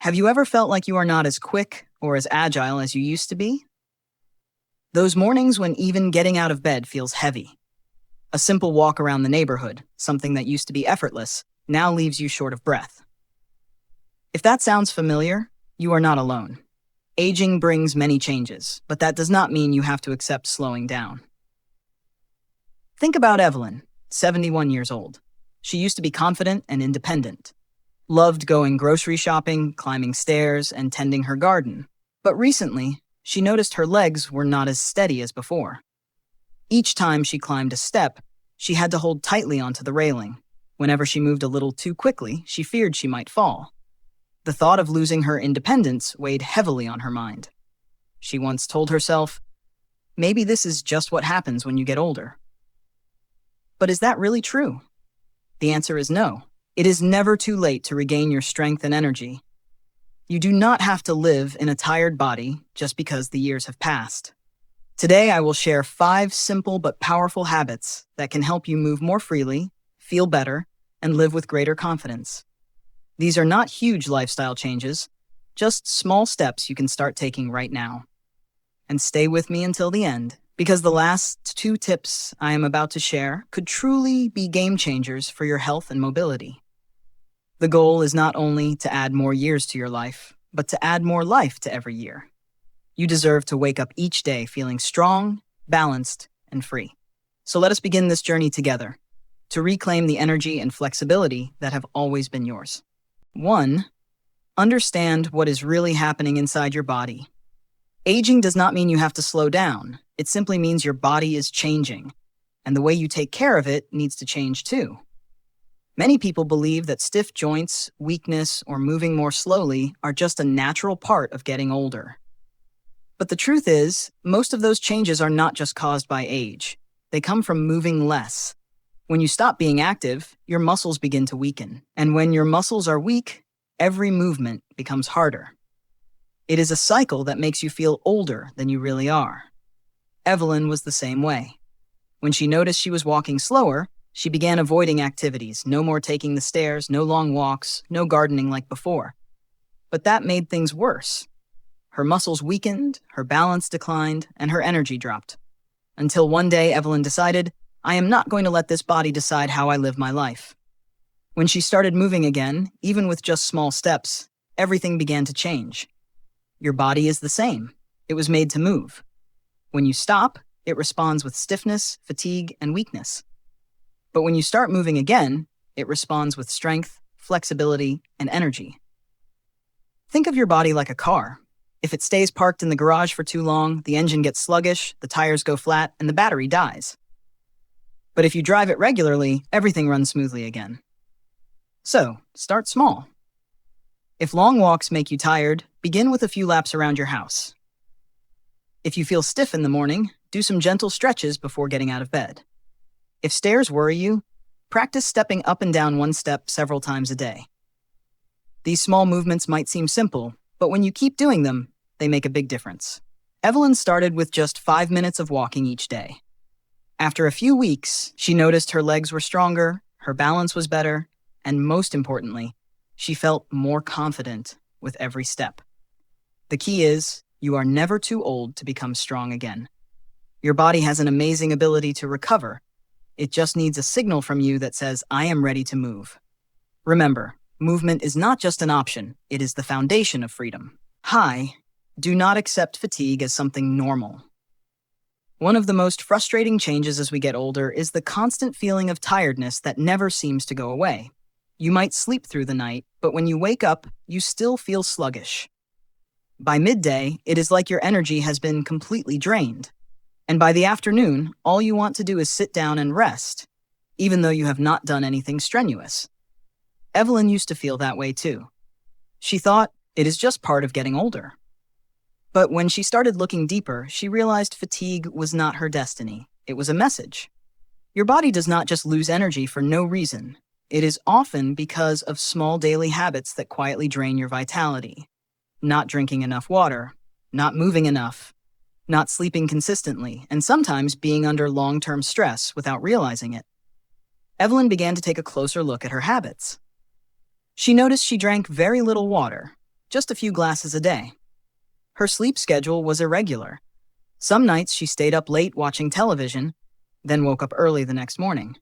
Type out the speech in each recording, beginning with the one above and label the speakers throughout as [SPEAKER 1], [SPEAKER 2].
[SPEAKER 1] Have you ever felt like you are not as quick or as agile as you used to be? Those mornings when even getting out of bed feels heavy. A simple walk around the neighborhood, something that used to be effortless, now leaves you short of breath. If that sounds familiar, you are not alone. Aging brings many changes, but that does not mean you have to accept slowing down. Think about Evelyn, 71 years old. She used to be confident and independent. Loved going grocery shopping, climbing stairs, and tending her garden. But recently, she noticed her legs were not as steady as before. Each time she climbed a step, she had to hold tightly onto the railing. Whenever she moved a little too quickly, she feared she might fall. The thought of losing her independence weighed heavily on her mind. She once told herself, "Maybe this is just what happens when you get older." But is that really true? The answer is no. It is never too late to regain your strength and energy. You do not have to live in a tired body just because the years have passed. Today, I will share 5 simple but powerful habits that can help you move more freely, feel better, and live with greater confidence. These are not huge lifestyle changes, just small steps you can start taking right now. And stay with me until the end, because the last 2 tips I am about to share could truly be game changers for your health and mobility. The goal is not only to add more years to your life, but to add more life to every year. You deserve to wake up each day feeling strong, balanced, and free. So let us begin this journey together to reclaim the energy and flexibility that have always been yours. 1. Understand what is really happening inside your body. Aging does not mean you have to slow down. It simply means your body is changing, and the way you take care of it needs to change too. Many people believe that stiff joints, weakness, or moving more slowly are just a natural part of getting older. But the truth is, most of those changes are not just caused by age. They come from moving less. When you stop being active, your muscles begin to weaken. And when your muscles are weak, every movement becomes harder. It is a cycle that makes you feel older than you really are. Evelyn was the same way. When she noticed she was walking slower, she began avoiding activities, no more taking the stairs, no long walks, no gardening like before. But that made things worse. Her muscles weakened, her balance declined, and her energy dropped. Until one day, Evelyn decided, "I am not going to let this body decide how I live my life." When she started moving again, even with just small steps, everything began to change. Your body is the same. It was made to move. When you stop, it responds with stiffness, fatigue, and weakness. But when you start moving again, it responds with strength, flexibility, and energy. Think of your body like a car. If it stays parked in the garage for too long, the engine gets sluggish, the tires go flat, and the battery dies. But if you drive it regularly, everything runs smoothly again. So, start small. If long walks make you tired, begin with a few laps around your house. If you feel stiff in the morning, do some gentle stretches before getting out of bed. If stairs worry you, practice stepping up and down one step several times a day. These small movements might seem simple, but when you keep doing them, they make a big difference. Evelyn started with just 5 minutes of walking each day. After a few weeks, she noticed her legs were stronger, her balance was better, and most importantly, she felt more confident with every step. The key is, you are never too old to become strong again. Your body has an amazing ability to recover. It just needs a signal from you that says, "I am ready to move." Remember, movement is not just an option, it is the foundation of freedom. Do not accept fatigue as something normal. One of the most frustrating changes as we get older is the constant feeling of tiredness that never seems to go away. You might sleep through the night, but when you wake up, you still feel sluggish. By midday, it is like your energy has been completely drained. And by the afternoon, all you want to do is sit down and rest, even though you have not done anything strenuous. Evelyn used to feel that way too. She thought, it is just part of getting older. But when she started looking deeper, she realized fatigue was not her destiny. It was a message. Your body does not just lose energy for no reason. It is often because of small daily habits that quietly drain your vitality. Not drinking enough water, not moving enough, not sleeping consistently, and sometimes being under long-term stress without realizing it. Evelyn began to take a closer look at her habits. She noticed she drank very little water. just a few glasses a day. Her sleep schedule was irregular. Some nights she stayed up late watching television, then woke up early the next morning.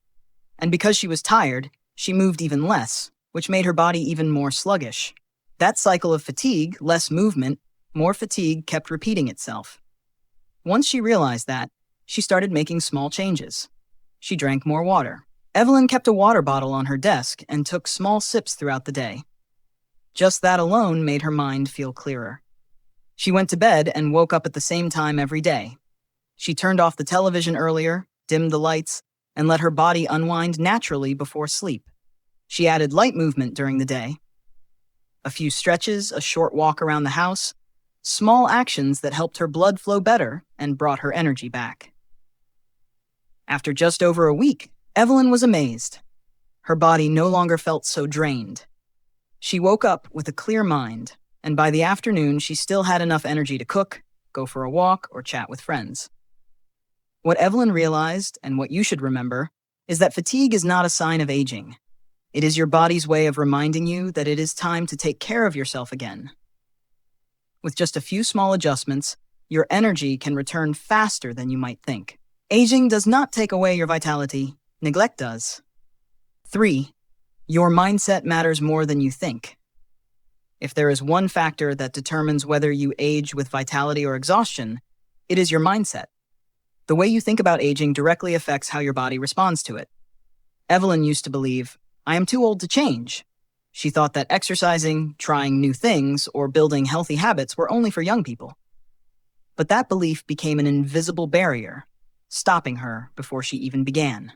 [SPEAKER 1] And because she was tired, she moved even less, which made her body even more sluggish. That cycle of fatigue, less movement, more fatigue kept repeating itself. Once she realized that, she started making small changes. She drank more water. Evelyn kept a water bottle on her desk and took small sips throughout the day. Just that alone made her mind feel clearer. She went to bed and woke up at the same time every day. She turned off the television earlier, dimmed the lights, and let her body unwind naturally before sleep. She added light movement during the day. A few stretches, a short walk around the house, small actions that helped her blood flow better and brought her energy back. After just over a week, Evelyn was amazed. Her body no longer felt so drained. She woke up with a clear mind, and by the afternoon she still had enough energy to cook, go for a walk, or chat with friends. What Evelyn realized, and what you should remember, is that fatigue is not a sign of aging. It is your body's way of reminding you that it is time to take care of yourself again. With just a few small adjustments, your energy can return faster than you might think. Aging does not take away your vitality, neglect does. 3. Your mindset matters more than you think. If there is one factor that determines whether you age with vitality or exhaustion, it is your mindset. The way you think about aging directly affects how your body responds to it. Evelyn used to believe, I am too old to change. She thought that exercising, trying new things, or building healthy habits were only for young people. But that belief became an invisible barrier, stopping her before she even began.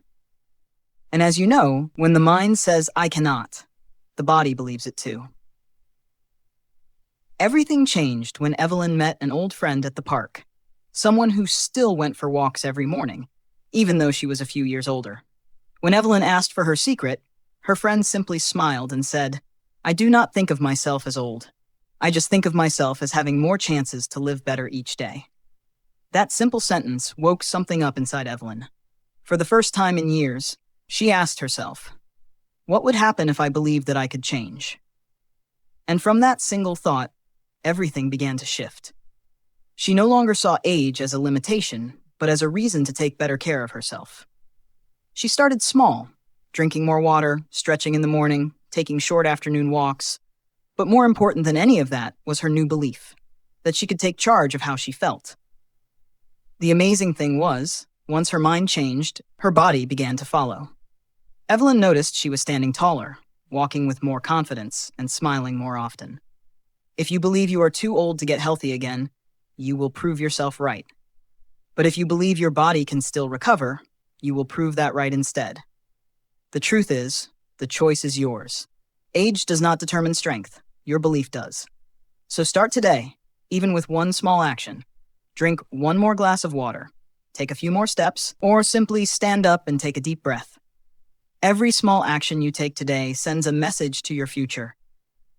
[SPEAKER 1] And as you know, when the mind says, I cannot, the body believes it too. Everything changed when Evelyn met an old friend at the park, someone who still went for walks every morning, even though she was a few years older. When Evelyn asked for her secret, her friend simply smiled and said, I do not think of myself as old. I just think of myself as having more chances to live better each day. That simple sentence woke something up inside Evelyn. For the first time in years, she asked herself, what would happen if I believed that I could change? And from that single thought, everything began to shift. She no longer saw age as a limitation, but as a reason to take better care of herself. She started small, drinking more water, stretching in the morning, taking short afternoon walks. But more important than any of that was her new belief, that she could take charge of how she felt. The amazing thing was, once her mind changed, her body began to follow. Evelyn noticed she was standing taller, walking with more confidence, and smiling more often. If you believe you are too old to get healthy again, you will prove yourself right. But if you believe your body can still recover, you will prove that right instead. The truth is, the choice is yours. Age does not determine strength. Your belief does. So start today, even with one small action. Drink one more glass of water, take a few more steps, or simply stand up and take a deep breath. Every small action you take today sends a message to your future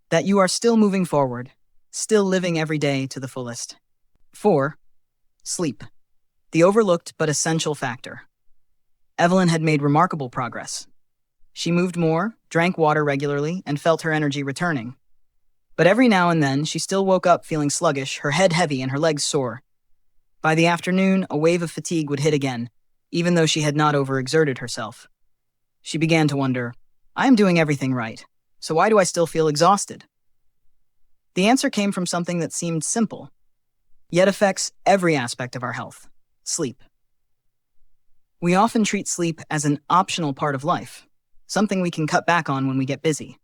[SPEAKER 1] that you are still moving forward, still living every day to the fullest. 4. Sleep. The overlooked but essential factor. Evelyn had made remarkable progress. She moved more, drank water regularly, and felt her energy returning. But every now and then, she still woke up feeling sluggish, her head heavy and her legs sore. By the afternoon, a wave of fatigue would hit again, even though she had not overexerted herself. She began to wonder, I am doing everything right, so why do I still feel exhausted? The answer came from something that seemed simple, yet affects every aspect of our health: sleep. We often treat sleep as an optional part of life, something we can cut back on when we get busy.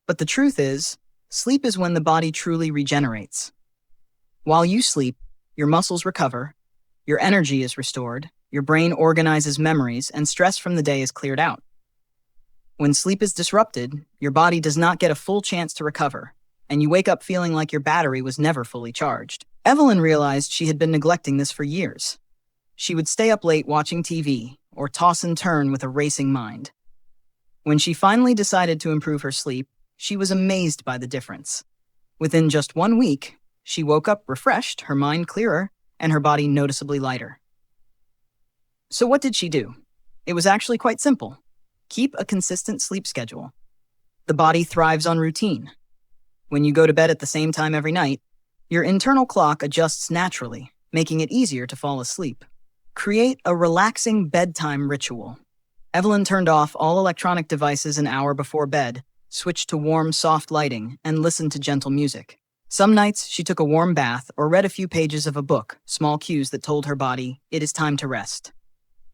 [SPEAKER 1] But the truth is, sleep is when the body truly regenerates. While you sleep, your muscles recover, your energy is restored, your brain organizes memories, and stress from the day is cleared out. When sleep is disrupted, your body does not get a full chance to recover, and you wake up feeling like your battery was never fully charged. Evelyn realized she had been neglecting this for years. She would stay up late watching TV, or toss and turn with a racing mind. When she finally decided to improve her sleep, she was amazed by the difference. Within just 1 week, she woke up refreshed, her mind clearer, and her body noticeably lighter. So what did she do? It was actually quite simple. Keep a consistent sleep schedule. The body thrives on routine. When you go to bed at the same time every night, your internal clock adjusts naturally, making it easier to fall asleep. Create a relaxing bedtime ritual. Evelyn turned off all electronic devices an hour before bed, switched to warm, soft lighting, and listened to gentle music. Some nights, she took a warm bath or read a few pages of a book, small cues that told her body, it is time to rest.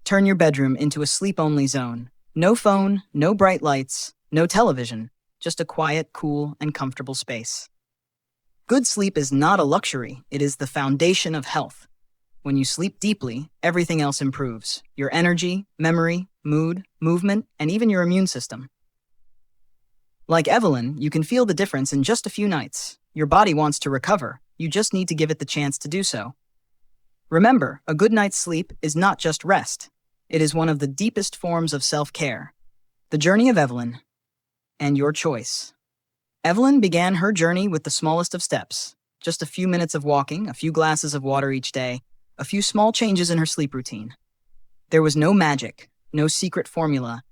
[SPEAKER 1] Turn your bedroom into a sleep-only zone. No phone, no bright lights, no television, just a quiet, cool, and comfortable space. Good sleep is not a luxury, it is the foundation of health. When you sleep deeply, everything else improves. Your energy, memory, mood, movement, and even your immune system. Like Evelyn, you can feel the difference in just a few nights. Your body wants to recover. You just need to give it the chance to do so. Remember, a good night's sleep is not just rest. It is one of the deepest forms of self-care. The journey of Evelyn, and your choice. Evelyn began her journey with the smallest of steps. Just a few minutes of walking, a few glasses of water each day, a few small changes in her sleep routine. There was no magic, no secret formula,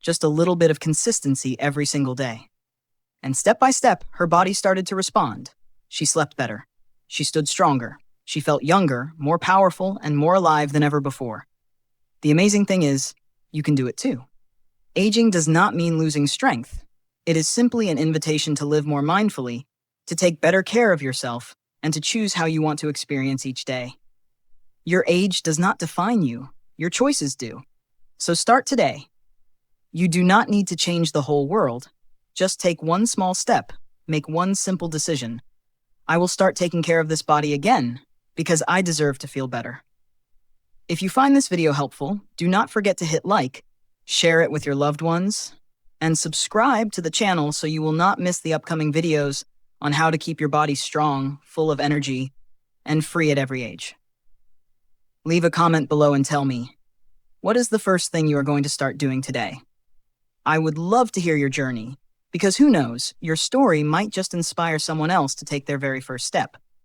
[SPEAKER 1] just a little bit of consistency every single day. And step by step, her body started to respond. She slept better. She stood stronger. She felt younger, more powerful, and more alive than ever before. The amazing thing is, you can do it too. Aging does not mean losing strength. It is simply an invitation to live more mindfully, to take better care of yourself, and to choose how you want to experience each day. Your age does not define you. Your choices do. So start today. You do not need to change the whole world. Just take one small step. Make one simple decision. I will start taking care of this body again because I deserve to feel better. If you find this video helpful, do not forget to hit like, share it with your loved ones, and subscribe to the channel so you will not miss the upcoming videos on how to keep your body strong, full of energy, and free at every age. Leave a comment below and tell me, what is the first thing you are going to start doing today? I would love to hear your journey, because who knows, your story might just inspire someone else to take their very first step.